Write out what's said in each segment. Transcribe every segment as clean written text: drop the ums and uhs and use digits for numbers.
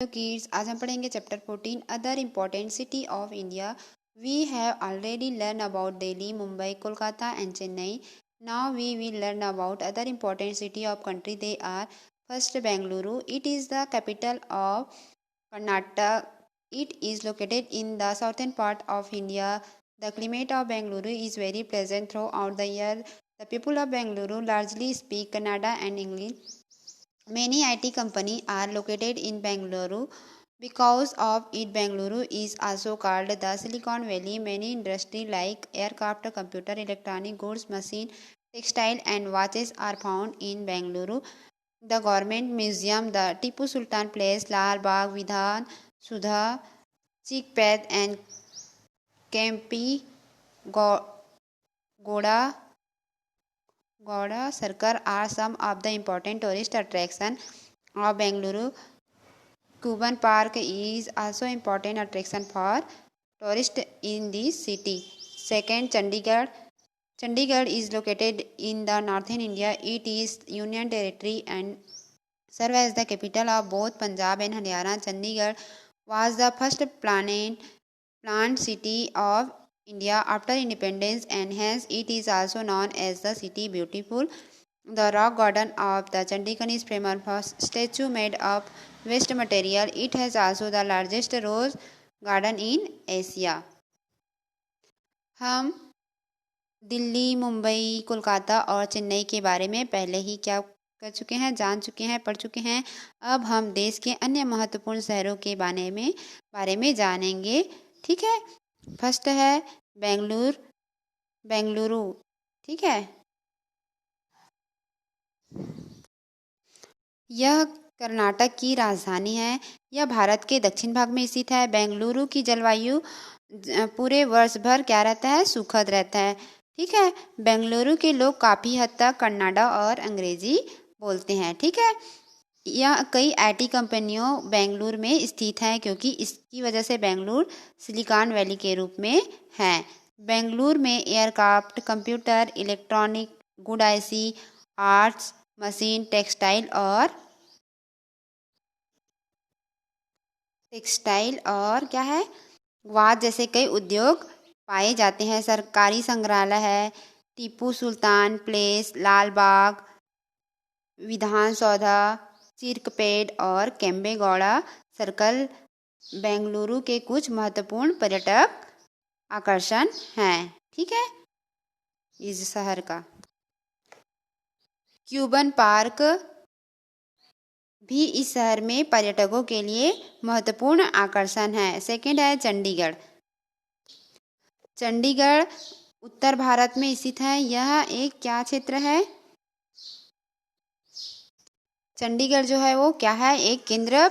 तो किड्स, आज हम पढ़ेंगे chapter 14 other important city of India. We have already learn about Delhi, Mumbai, Kolkata and Chennai. Now we will learn about other important city of country. They are first Bengaluru. It is the capital of Karnataka. It is located in the southern part of India. The climate of Bengaluru is very pleasant throughout the year. The people of Bengaluru largely speak Kannada and English. Many IT companies are located in Bengaluru. Because of it, Bengaluru is also called the Silicon Valley. Many industries like aircraft, computer, electronic goods, machine, textile, and watches are found in Bengaluru. The government museum, the Tipu Sultan Place, Lal Bagh, Vidhan, Sudha, Chikpet, and Kempi Goda Circle are some of the important tourist attractions of Bengaluru. Cuban Park is also important attraction for tourists in this city. Second, Chandigarh. Chandigarh is located in the northern India. It is Union Territory and serves as the capital of both Punjab and Haryana. Chandigarh was the first planned city of India after independence, and hence it is also known as the City Beautiful. The rock garden of the Chandigarh is famous for statue made of waste material. It has also the largest rose garden in Asia. हम दिल्ली, मुंबई, कोलकाता और चेन्नई के बारे में पहले ही क्या कर चुके हैं, जान चुके हैं, पढ़ चुके हैं. अब हम देश के अन्य महत्वपूर्ण शहरों के बारे में जानेंगे. ठीक है. फर्स्ट है बेंगलुरु. ठीक है. यह कर्नाटक की राजधानी है. यह भारत के दक्षिण भाग में स्थित है. बेंगलुरु की जलवायु पूरे वर्ष भर क्या रहता है, सुखद रहता है. ठीक है. बेंगलुरु के लोग काफ़ी हद तक कन्नड़ा और अंग्रेजी बोलते हैं. ठीक है. यह कई आईटी कंपनियों बेंगलुरु में स्थित हैं, क्योंकि इसकी वजह से बेंगलुरु सिलिकॉन वैली के रूप में है. बेंगलुरु में aircraft, computer, electronic, good IC, arts, machine, textile और क्या है, वाद जैसे कई उद्योग पाए जाते हैं. सरकारी संग्रहालय है, टीपू सुल्तान प्लेस, लाल बाग, विधान सौधा, चिरकपेट और केम्बेगौड़ा सर्कल बेंगलुरु के कुछ महत्वपूर्ण पर्यटक आकर्षण हैं. ठीक है. इस शहर का क्यूबन पार्क भी इस शहर में पर्यटकों के लिए महत्वपूर्ण आकर्षण है. सेकंड है चंडीगढ़. चंडीगढ़ उत्तर भारत में स्थित है. यह एक क्या क्षेत्र है, चंडीगढ़ जो है वो क्या है, एक केंद्र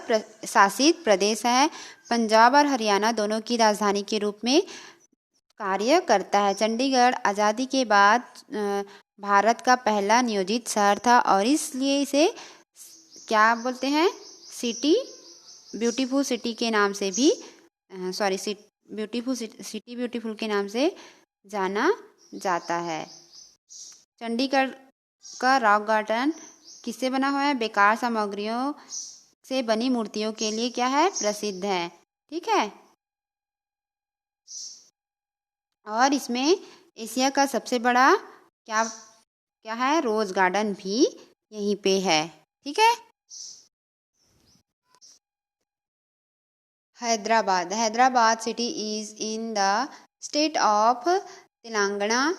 शासित प्रदेश है. पंजाब और हरियाणा दोनों की राजधानी के रूप में कार्य करता है. चंडीगढ़ आज़ादी के बाद भारत का पहला नियोजित शहर था और इसलिए इसे क्या बोलते हैं, ब्यूटीफुल सिटी के नाम से भी ब्यूटीफुल के नाम से जाना जाता है. चंडीगढ़ का रॉक गार्डन किससे बना हुआ है, बेकार सामग्रियों से बनी मूर्तियों के लिए क्या है, प्रसिद्ध है. ठीक है. और इसमें एशिया का सबसे बड़ा क्या है, रोज गार्डन भी यहीं पे है. ठीक है. Hyderabad city is in the state of Telangana.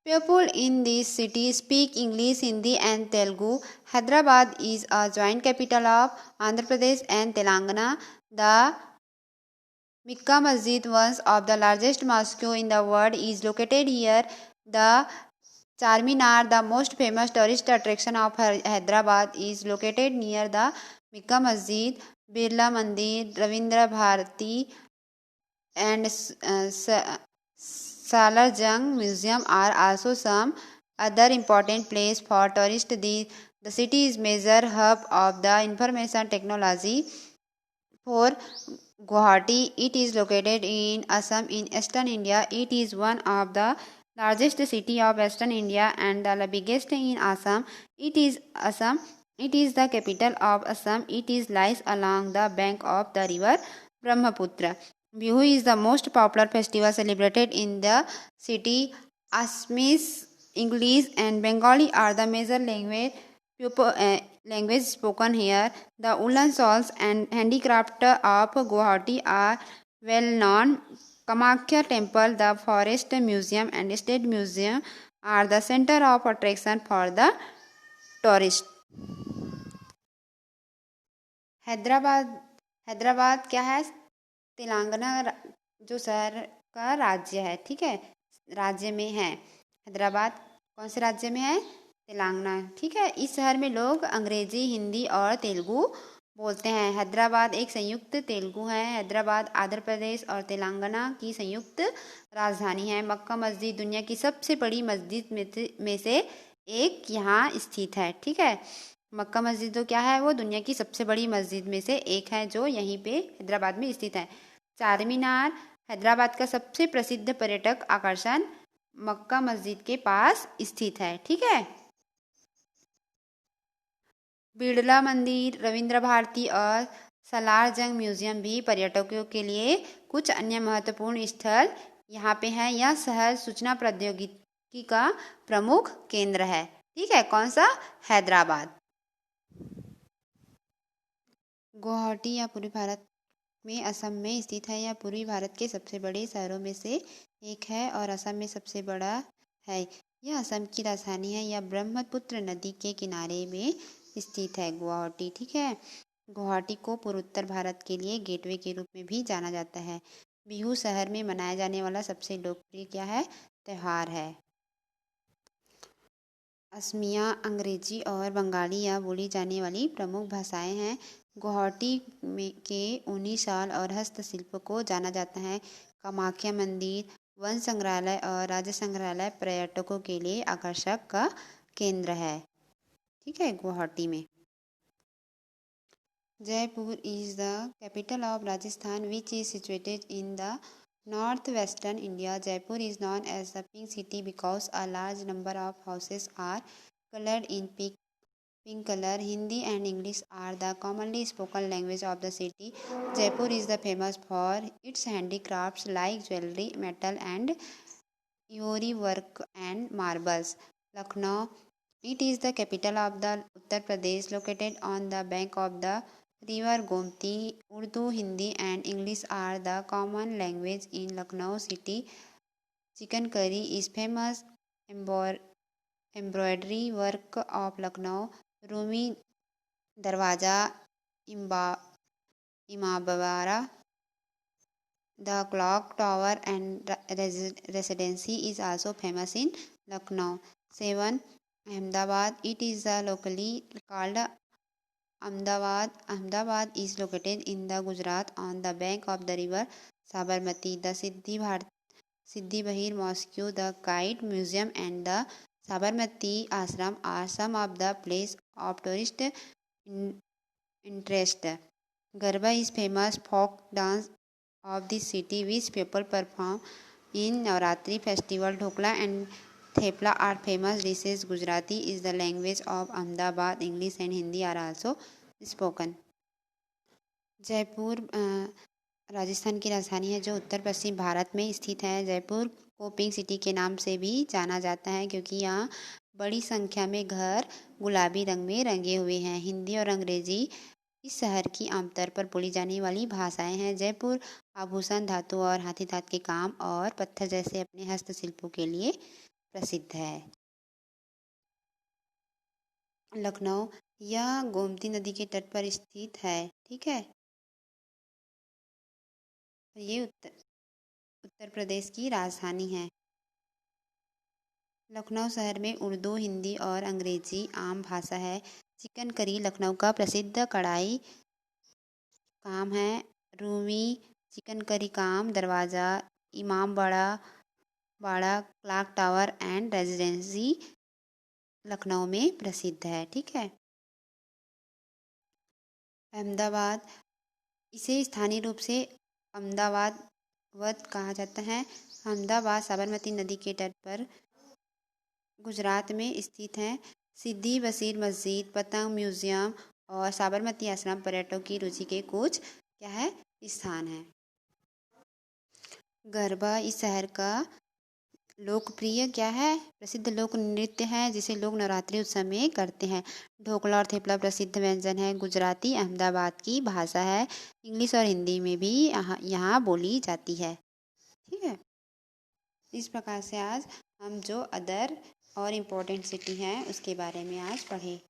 People in this city speak English, Hindi and Telugu. Hyderabad is a joint capital of Andhra Pradesh and Telangana. The Mecca Masjid, one of the largest mosques in the world, is located here. The Charminar, the most famous tourist attraction of Hyderabad, is located near the Mecca Masjid. Birla Mandir, Ravindra Bharati and Salarjung Museum are also some other important place for tourists. The city is major hub of the information technology for Guwahati. It is located in Assam in eastern India. It is one of the largest city of western India and the biggest in Assam. It is Assam It is the capital of Assam. It is lies along the bank of the river Brahmaputra. Bihu is the most popular festival celebrated in the city. Assamese, English, and Bengali are the major language spoken here. The woolen shawls and handicraft of Guwahati are well known. Kamakya Temple, the Forest Museum, and State Museum are the center of attraction for the tourists. Hyderabad Hyderabad क्या है? तेलंगाना जो शहर का राज्य है, ठीक है, राज्य में है हैदराबाद। कौन से राज्य में है? तेलंगाना, ठीक है। इस शहर में लोग अंग्रेजी, हिंदी और तेलुगु बोलते हैं। हैदराबाद एक संयुक्त तेलुगु है। हैदराबाद आंध्र प्रदेश और तेलंगाना की संयुक्त राजधानी है। मक्का मस्जिद दुनिया की सबसे बड़ी मस्जिद में से एक यहाँ स्थित है, ठीक है। मक्का मस्जिद तो क्या है? वो दुनिया की सबसे बड़ी मस्जिद में से एक है जो यहीं पे हैदराबाद में स्थित है। चार मीनार हैदराबाद का सबसे प्रसिद्ध पर्यटक आकर्षण मक्का मस्जिद के पास स्थित है, ठीक है। बिड़ला मंदिर, रविंद्र भारती और सलार जंग म्यूजियम भी पर्यटकों के लिए कुछ अन्य महत्वपूर्ण स्थल यहाँ पे हैं। यह शहर सूचना प्रौद्योगिकी का प्रमुख केंद्र है, ठीक है। कौन सा? हैदराबाद। गुवाहाटी या पूर्वी भारत में असम में स्थित है। यह पूर्वी भारत के सबसे बड़े शहरों में से एक है और असम में सबसे बड़ा है। यह असम की राजधानी है। यह ब्रह्मपुत्र नदी के किनारे में स्थित है गुवाहाटी, ठीक है। गुवाहाटी को पूर्वोत्तर भारत के लिए गेटवे के रूप में भी जाना जाता है। बिहू शहर में मनाया जाने वाला सबसे लोकप्रिय क्या है? त्यौहार है। असमिया, अंग्रेजी और बंगाली या बोली जाने वाली प्रमुख भाषाएं हैं। गुवाहाटी के ऊनी शाल और हस्तशिल्प को जाना जाता है। कामाख्या मंदिर, वन संग्रहालय और राज्य संग्रहालय पर्यटकों के लिए आकर्षक का केंद्र है, ठीक है, गुवाहाटी में। Jaipur is the capital of Rajasthan which is situated in the northwestern India. Jaipur is known as the Pink City because a large number of houses are colored in pink color. Hindi and English are the commonly spoken language of the city. Jaipur is the famous for its handicrafts like jewelry, metal and ivory work and marbles. Lucknow, it is the capital of the Uttar Pradesh, located on the bank of the river Gomti. Urdu, Hindi and English are the common language in Lucknow city. Chicken curry is famous. Embroidery work of Lucknow, Rumi Darwaza, Imambara, the clock tower and residency is also famous in Lucknow. 7. Ahmedabad, it is locally called Ahmedabad. Ahmedabad is located in the Gujarat on the bank of the river Sabarmati. The Siddhi Bahir Mosque, the Kite Museum and the Sabarmati Ashram are some of the places of tourist interest. Garba is famous folk dance of this city which people perform in Navratri festival. Dhokla and thepla are famous dishes. Gujarati is the language of Ahmedabad. English and Hindi are also spoken. Jaipur Rajasthan की राजधानी है जो उत्तर पश्चिम भारत में स्थित है। जयपुर को pink city के नाम से भी जाना जाता है क्योंकि यहाँ बड़ी संख्या में घर गुलाबी रंग में रंगे हुए हैं। हिंदी और अंग्रेजी इस शहर की आमतौर पर बोली जाने वाली भाषाएं हैं। जयपुर आभूषण, धातु और हाथी दांत के काम और पत्थर जैसे अपने हस्तशिल्पों के लिए प्रसिद्ध है। लखनऊ, यह गोमती नदी के तट पर स्थित है, ठीक है। ये उत्तर प्रदेश की राजधानी है। लखनऊ शहर में उर्दू, हिंदी और अंग्रेजी आम भाषा है। चिकन करी लखनऊ का प्रसिद्ध कढ़ाई काम है। रूमी चिकन करी काम दरवाज़ा, इमाम बाड़ा, clock tower and residency Lucknow में प्रसिद्ध है, ठीक है। अहमदाबाद, इसे स्थानीय रूप से अहमदाबाद वत कहा जाता है। अहमदाबाद साबरमती नदी के तट पर गुजरात में स्थित है। सिद्धि बशीर मस्जिद, पतंग म्यूजियम और साबरमती आश्रम पर्यटकों की रुचि के कुछ क्या है स्थान है। गरबा इस शहर का लोकप्रिय क्या है प्रसिद्ध लोक नृत्य है जिसे लोग नवरात्रि उत्सव में करते हैं। ढोकला और थेपला प्रसिद्ध व्यंजन है। गुजराती अहमदाबाद की भाषा है। इंग्लिश और हिंदी में भी यहाँ बोली जाती है। ठीक है, इस प्रकार से आज हम जो अदर और इम्पोर्टेंट सिटी हैं उसके बारे में आज पढ़े।